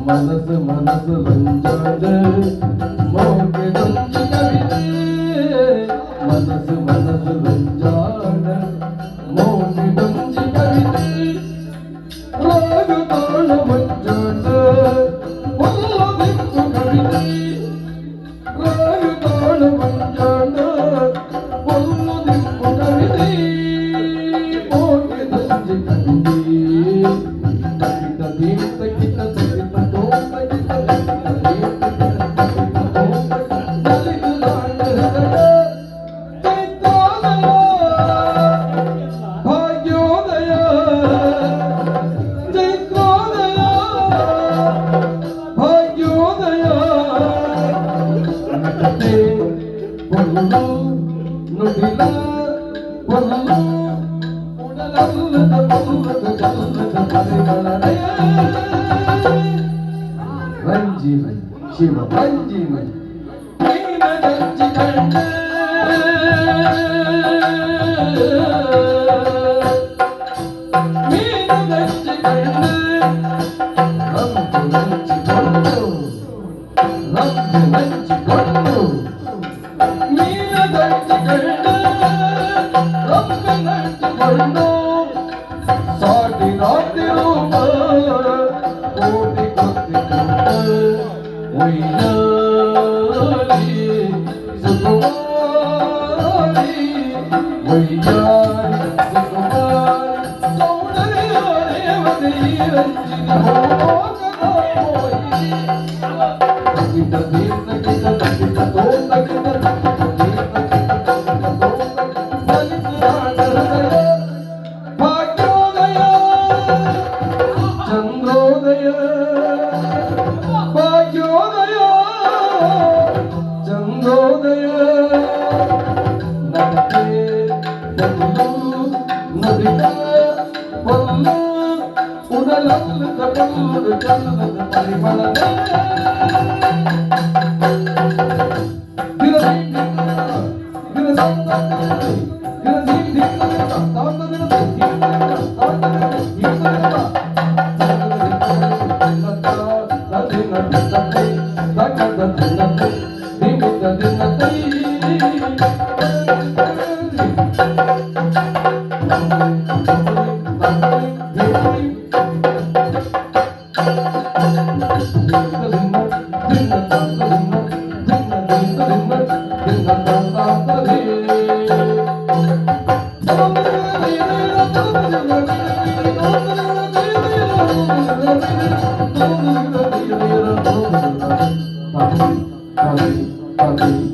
മനസ്സ് മനസ്സ് വഞ്ചാണ്ട് മോന്റെ കൊഞ്ചി കവിതേ മനസ്സ് മനസ്സ് വഞ്ചാണ്ട് മോന്റെ കൊഞ്ചി കവിതേ രാഗ താള വഞ്ചാണ്ട് വല്ലതിക്കു കവിതേ രാഗ താള വഞ്ചാണ്ട് വല്ലതിക്കു കവിതേ മോന്റെ കൊഞ്ചി കവിതേ ಶಿವ ರಂಜಿನ ರಂಜಿ ಕಂಡ ರಂಜಿ ಕಂಡ ರಂಜಿ ಕೊಂಡು ರಂಜಿ ಕೊಂಡು ಮೀನ ರಂಜಿ ಕಂಡ ರಂಜಿ ಕೊಂಡು ಸಾಟಿ ರಾತ್ರಿ ರೂಪ ಕೋಟಿ ಕೊತ್ತಿ ಕೊಂಡ ವೈಯಾಲಿ ಸುಕುಮಾರಿ ವೈಯಾಲಿ ಸುಕುಮಾರಿ ಸೌಂದರ್ಯವತಿ ರಂಜಿನ ಹೋಗಿ ತಗಿಟ ದೀರ್ಘ ಕಿಟ ತಗಿಟ ತೋಟ ಕಿಟ ತಗಿಟ ದೀರ್ಘ ಕಿಟ ತಗಿಟ ತೋಟ ಬಲಿಸುರಾಟ ಹೃದಯ ಭಾಗ್ಯೋದಯ ಚಂದ್ರೋದಯ ಚಂದ್ರೋದಯ ನಗತೆ ಬದಲು ನದಿಗ ಬಲ್ಲ ಉಡಲಲ್ಲ ಕಡಲು ಚಂದದ ಪರಿಮಳದ Thank you.